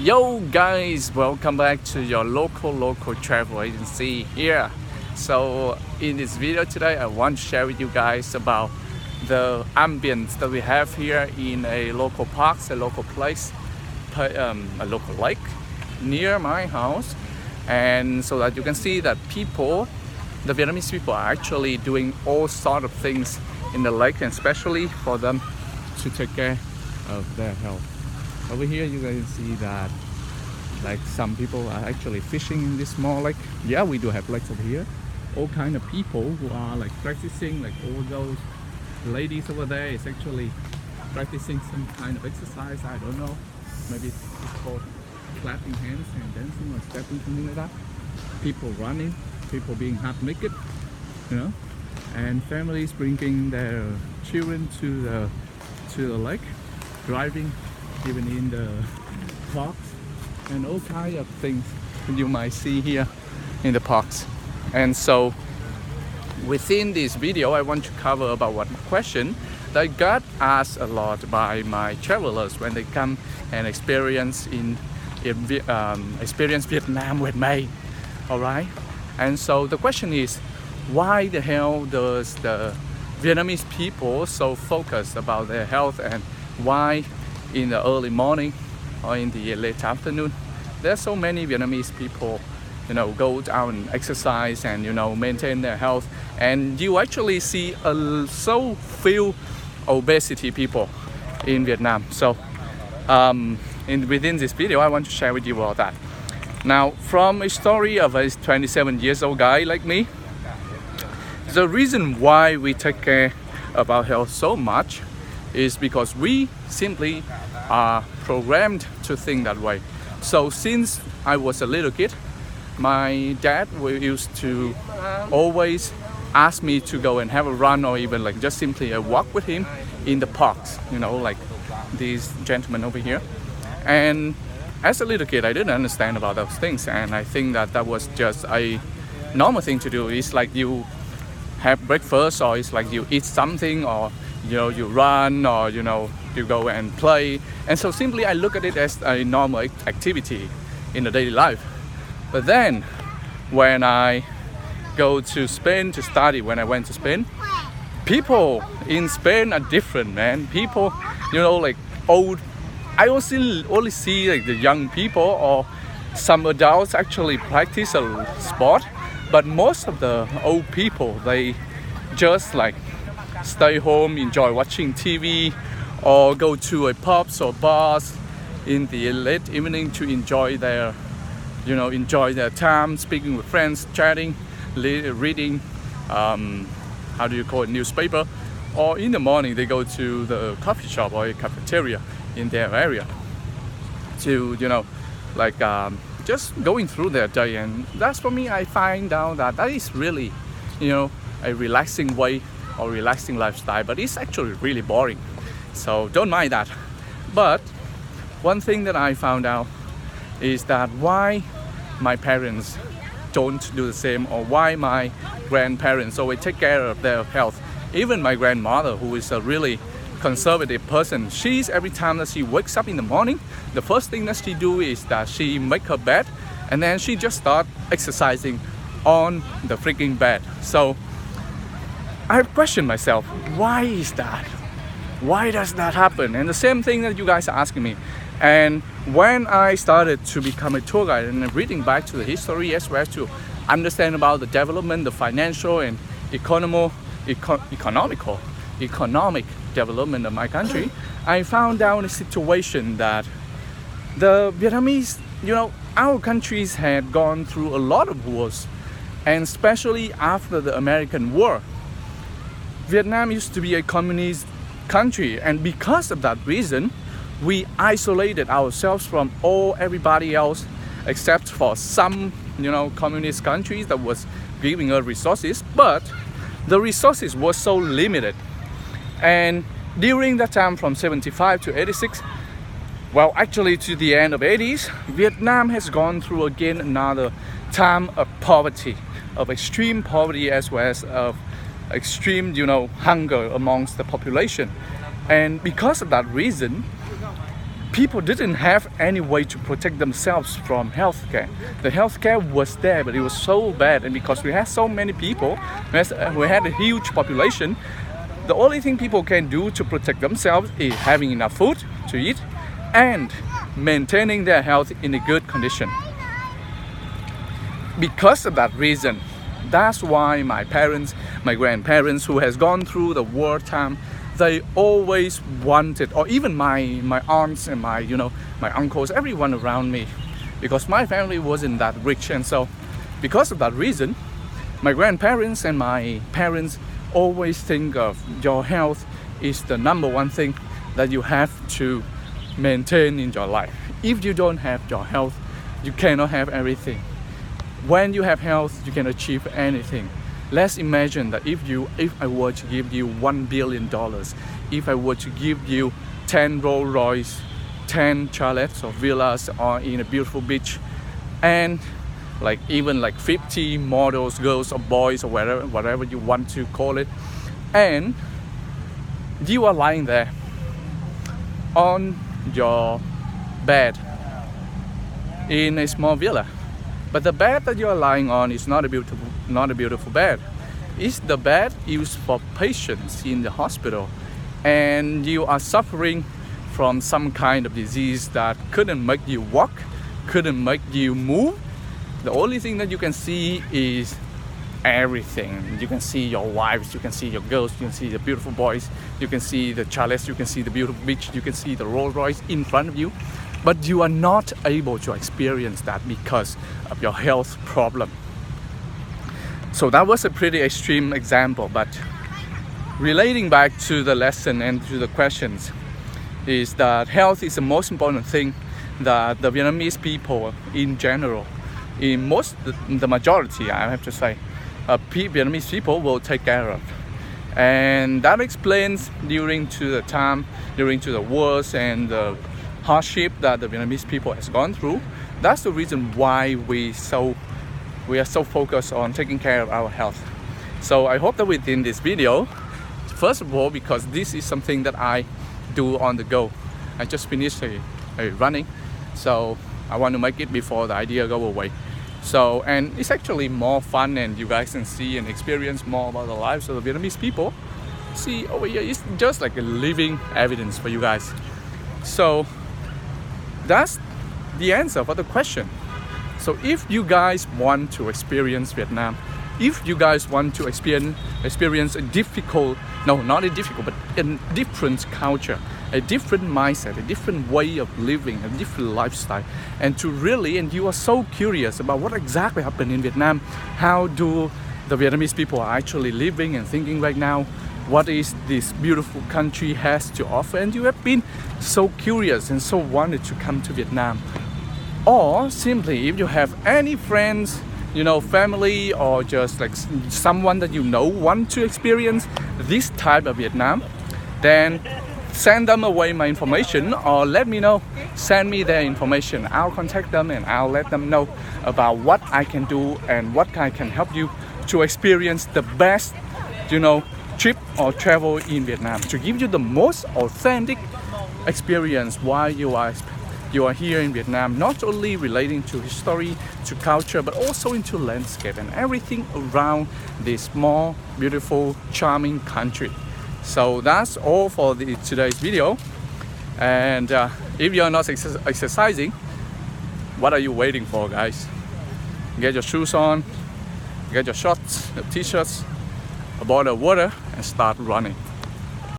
Yo guys, welcome back to your local travel agency here. So in this video today I want to share with you guys about the ambience that we have here in a local park, a local place, a local lake near my house. And so that you can see that the Vietnamese people are actually doing all sort of things in the lake, and especially for them to take care of their health. Over here you guys see that like some people are actually fishing in this small lake. Yeah, we do have lakes over here. All kind of people who are like practicing, like all those ladies over there is actually practicing some kind of exercise. I don't know, maybe it's called clapping hands and dancing or stepping, something like that. People running, people being half naked, and families bringing their children to the lake, driving even in the parks, and all kinds of things you might see here in the parks. And so within this video I want to cover about one question that got asked a lot by my travelers when they come and experience Vietnam with me. Alright, and so the question is, why the hell does the Vietnamese people so focused about their health, and why in the early morning or in the late afternoon there's so many Vietnamese people go out and exercise and maintain their health, and you actually see so few obesity people in Vietnam. So within this video I want to share with you all that. Now, from a story of a 27 years old guy like me, the reason why we take care of our health so much is because we simply are programmed to think that way. So since I was a little kid, my dad used to always ask me to go and have a run, or even like just simply a walk with him in the parks, like these gentlemen over here. And as a little kid I didn't understand about those things, and I think that was just a normal thing to do. It's like you have breakfast, or it's like you eat something, or you run, or you go and play. And so simply I look at it as a normal activity in the daily life. But then when I go to Spain to study, when I went to Spain, people in Spain are different, man. People, like old, I also only see like the young people or some adults actually practice a sport, but most of the old people, they just like stay home, enjoy watching TV, or go to a pubs or bars in the late evening to enjoy their time, speaking with friends, chatting, reading newspaper, or in the morning they go to the coffee shop or a cafeteria in their area to just going through their day. And that's, for me, I find out that is really a relaxing way or relaxing lifestyle, but it's actually really boring, so don't mind that. But one thing that I found out is that why my parents don't do the same, or why my grandparents always take care of their health. Even my grandmother, who is a really conservative person, every time that she wakes up in the morning, the first thing that she do is that she make her bed, and then she just start exercising on the freaking bed. So I questioned myself, why is that? Why does that happen? And the same thing that you guys are asking me. And when I started to become a tour guide and reading back to the history, as well as to understand about the development, the financial and economic development of my country, I found out a situation that the Vietnamese, our countries had gone through a lot of wars, and especially after the American War. Vietnam used to be a communist country, and because of that reason, we isolated ourselves from everybody else, except for some, communist countries that was giving us resources, but the resources were so limited. And during that time, from 75 to 86, well, actually to the end of 80s, Vietnam has gone through again another time of poverty, of extreme poverty, as well as of extreme, hunger amongst the population. And because of that reason, people didn't have any way to protect themselves from healthcare. The healthcare was there, but it was so bad, and because we had so many people, we had a huge population, the only thing people can do to protect themselves is having enough food to eat and maintaining their health in a good condition. Because of that reason, that's why my parents, my grandparents who has gone through the wartime, they always wanted, or even my aunts and my uncles, everyone around me, because my family wasn't that rich, and so because of that reason, my grandparents and my parents always think of your health is the number one thing that you have to maintain in your life. If you don't have your health, you cannot have everything. When you have health, you can achieve anything. Let's imagine that if I were to give you $1 billion, if I were to give you 10 Rolls Royce, 10 chalets or villas or in a beautiful beach, and even 50 models, girls or boys or whatever you want to call it, and you are lying there on your bed in a small villa, but the bed that you are lying on is not a beautiful bed. It's the bed used for patients in the hospital, and you are suffering from some kind of disease that couldn't make you walk, couldn't make you move. The only thing that you can see is everything. You can see your wives, you can see your girls, you can see the beautiful boys, you can see the chalets, you can see the beautiful beach, you can see the Rolls Royce in front of you, but you are not able to experience that because of your health problem. So that was a pretty extreme example, but relating back to the lesson and to the questions is that health is the most important thing that the Vietnamese people in general, in the majority, I have to say, Vietnamese people will take care of. And that explains during the wars and the hardship that the Vietnamese people has gone through. That's the reason why we are so focused on taking care of our health. So I hope that within this video, first of all, because this is something that I do on the go. I just finished a running, so I want to make it before the idea go away. So, and it's actually more fun, and you guys can see and experience more about the lives of the Vietnamese people. See over here, it's just like a living evidence for you guys. So that's the answer for the question. So if you guys want to experience Vietnam, if you guys want to experience a difficult, no, not a difficult, but a different culture, a different mindset, a different way of living, a different lifestyle, and you are so curious about what exactly happened in Vietnam, how do the Vietnamese people are actually living and thinking right now, what is this beautiful country has to offer, and you have been so curious and so wanted to come to Vietnam. Or simply, if you have any friends, family, or just like someone that want to experience this type of Vietnam, then send them away my information, or let me know, send me their information. I'll contact them and I'll let them know about what I can do and what I can help you to experience the best, trip or travel in Vietnam, to give you the most authentic experience while you are here in Vietnam, not only relating to history, to culture, but also into landscape and everything around this small, beautiful, charming country. So that's all for today's video. And if you're not exercising, what are you waiting for, guys? Get your shoes on, get your shorts, your t-shirts, a bottle of water, and start running.